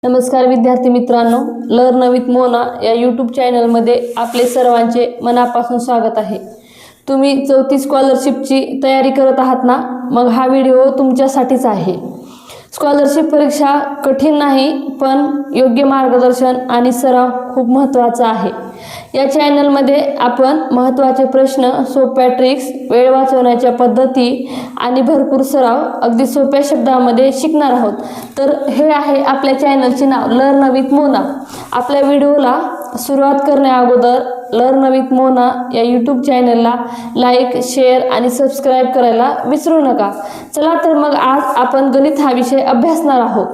नमस्कार विद्यार्थी मित्रांनो, लर्न विथ मोना या यूट्यूब चॅनलमध्ये आपले सर्वांचे मनापासून स्वागत आहे। तुम्ही चौथी स्कॉलरशिपची तयारी करत आहात ना? मग हा व्हिडिओ तुमच्यासाठीच आहे। स्कॉलरशिप परीक्षा कठीण नाही, पण योग्य मार्गदर्शन आणि सराव खूप महत्त्वाचा आहे। या चॅनलमध्ये आपण महत्त्वाचे प्रश्न, सोप्या ट्रिक्स, वेळ वाचवण्याच्या पद्धती आणि भरपूर सराव अगदी सोप्या शब्दांमध्ये शिकणार आहोत। तर हे आहे आपल्या चॅनलचे नाव, लर्न विथ मोना। आपल्या व्हिडिओला सुरुवात करण्याअगोदर लर्न विथ मोना या यूट्यूब चॅनलला लाईक, शेअर आणि सबस्क्राईब करायला विसरू नका। चला तर मग आज आपण गणित हा विषय अभ्यासणार आहोत।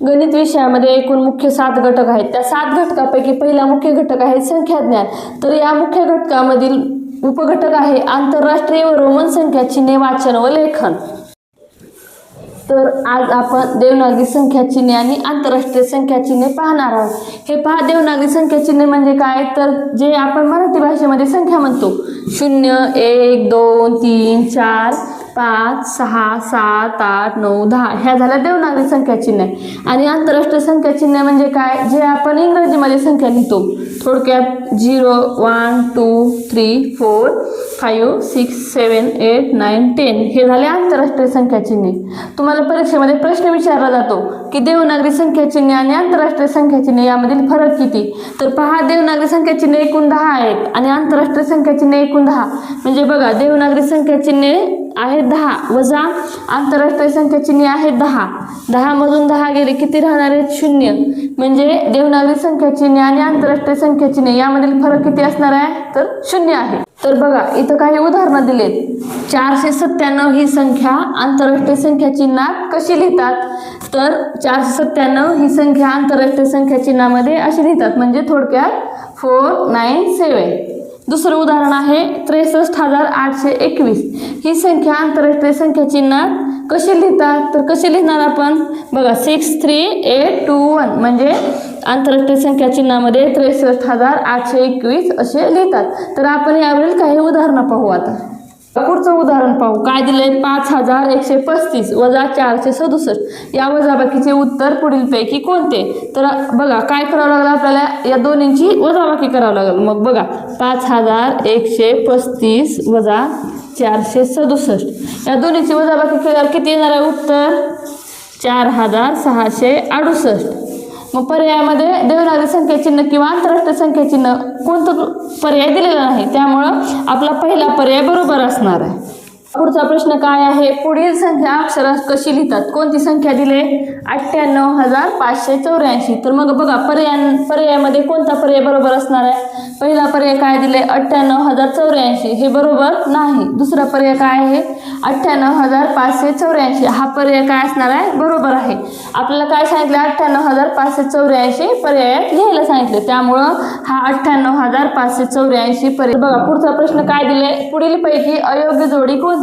गणित विषयामध्ये एकूण मुख्य 7 घटक आहेत। त्या 7 घटकापैकी पहिला मुख्य घटक आहे संख्याज्ञान। तर या मुख्य घटकामधील उपघटक आहे आंतरराष्ट्रीय व रोमन संख्या चिन्हे वाचन व लेखन। तर आज आपण देवनागरी संख्या चिन्हे आणि आंतरराष्ट्रीय संख्या चिन्हे पाहणार आहोत। हे पहा, देवनागरी संख्या चिन्हे म्हणजे काय? तर जे आपण मराठी भाषेमध्ये संख्या म्हणतो, 0 1 2 3 4 5 6 7 8 9 10 ह्या झाल्या देवनागरी संख्या चिन्हे। आणि आंतरराष्ट्रीय संख्या चिन्हे म्हणजे काय? जे आपण इंग्रजीमध्ये संख्या लिहितो, थोडक्यात 0 1 2 3 4 5 6 7 8 9 10 हे झाले आंतरराष्ट्रीय संख्या चिन्हे। तुम्हाला परीक्षेमध्ये प्रश्न विचारला जातो की देवनागरी संख्या चिन्हे आणि आंतरराष्ट्रीय संख्या चिन्हे यामधील फरक किती? तर पहा, देवनागरी संख्या चिन्हे एकूण 10 आहेत आणि आंतरराष्ट्रीय संख्या चिन्हे एकूण 10। म्हणजे बघा, देवनागरी संख्या चिन्हे आहेत 10 वजा आंतरराष्ट्रीय संख्या चिन्हे आहेत 10। 10 मधून 10 गेले किती राहणार आहेत? 0। म्हणजे देवनागरी संख्या चिन्हे आणि आंतरराष्ट्रीय संख्या चिन्हे यामधील फरक किती असणार आहे? तर 0 आहे। तर बघा, इथं काही उदाहरणं दिलेत। 497 ही संख्या आंतरराष्ट्रीय संख्या चिन्हात कशी लिहितात? तर 497 ही संख्या आंतरराष्ट्रीय संख्या चिन्हामध्ये अशी लिहितात, म्हणजे थोडक्यात 497। दुसरं उदाहरण आहे 63,821 ही संख्या आंतरराष्ट्रीय संख्या चिन्हात कशी लिहितात? तर कशी लिहिणार आपण? बघा, 63821 म्हणजे आंतरराष्ट्रीय संख्या चिन्हामध्ये 63,821 असे लिहितात। तर आपण यावरील काही उदाहरणं पाहू। आता पुढचं उदाहरण पाहू, काय दिलंय? 5135 वजा 467 या वजाबाकीचे उत्तर पुढीलपैकी कोणते? तर बघा, काय करावं लागलं आपल्याला? या दोन्हींची वजाबाकी करावं लागेल। मग बघा, 5135 वजा 467 या दोन्हीची वजाबाकी केल्यावर किती येणार आहे उत्तर? 4668। मग पर्यायामध्ये देवनागरी संख्या चिन्ह किंवा आंतरराष्ट्रीय संख्या चिन्ह कोणतं पर्याय दिलेला नाही, त्यामुळं आपला पहिला पर्याय बरोबर असणार आहे। पुढचा प्रश्न काय आहे? पुढील संख्या अक्षरांश कशी लिहितात? कोणती संख्या दिले? 98,584। तर मग बघा, पर्यायामध्ये कोणता पर्याय बरोबर असणार आहे? पहिला पर्याय काय दिले? 98,084 हे बरोबर नाही। दुसरा पर्याय काय आहे? 98,584 हा पर्याय काय असणार आहे? बरोबर आहे। आपल्याला काय सांगितलं? 98,584 पर्यायात लिहायला सांगितले, त्यामुळं हा 98,584 पर्याय। बघा, पुढचा प्रश्न काय दिले? पुढीलपैकी अयोग्य जोडी कोणती?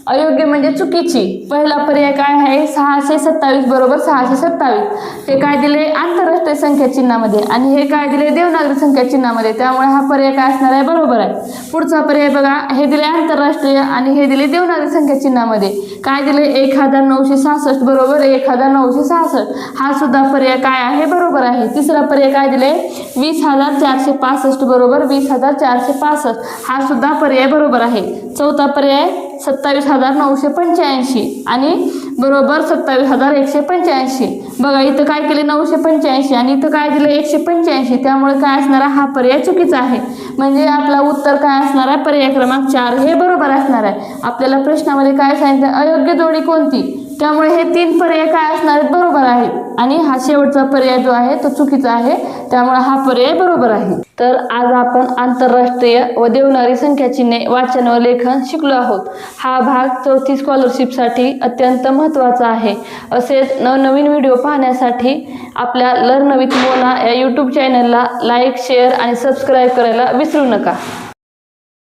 अयोग्य म्हणजे चुकीची। पहिला पर्याय काय आहे? 627 बरोबर 627 हे काय दिले? आंतरराष्ट्रीय संख्या चिन्हामध्ये, आणि हे काय दिले? देवनागरी संख्या चिन्हामध्ये, त्यामुळे हा पर्याय काय असणार आहे? बरोबर आहे। पुढचा पर्याय बघा, हे दिले आंतरराष्ट्रीय आणि हे दिले देवनागरी संख्या चिन्हामध्ये, काय दिले? 1966 बरोबर 1966 हा सुद्धा पर्याय काय आहे? बरोबर आहे। तिसरा पर्याय काय दिले? 20,465 बरोबर 20,465 हा सुद्धा पर्याय बरोबर आहे। चौथा पर्याय 27,985 आणि बरोबर 27,185। बघा, इथं काय केले? 985 आणि इथं काय दिले? 185, त्यामुळे काय असणार आहे? हा पर्याय चुकीचा आहे। म्हणजे आपला उत्तर काय असणार आहे? पर्याय क्रमांक 4 हे बरोबर असणार आहे। आपल्याला प्रश्नामध्ये काय सांगितलं? अयोग्य जोडी कोणती? त्यामुळे हे 3 पर्याय काय असणार आहेत? बरोबर आहेत, आणि हा शेवटचा पर्याय जो आहे तो चुकीचा आहे, त्यामुळे हा पर्याय बरोबर आहे। तर आज आपण आंतरराष्ट्रीय व देवनागरी संख्या चिन्हे वाचन व लेखन शिकलो आहोत। हा भाग चौथी स्कॉलरशिपसाठी अत्यंत महत्त्वाचा आहे। असेच नवनवीन व्हिडिओ पाहण्यासाठी आपल्या लर्न विथ मोना या यूट्यूब चॅनलला लाईक, शेअर आणि सबस्क्राईब करायला विसरू नका।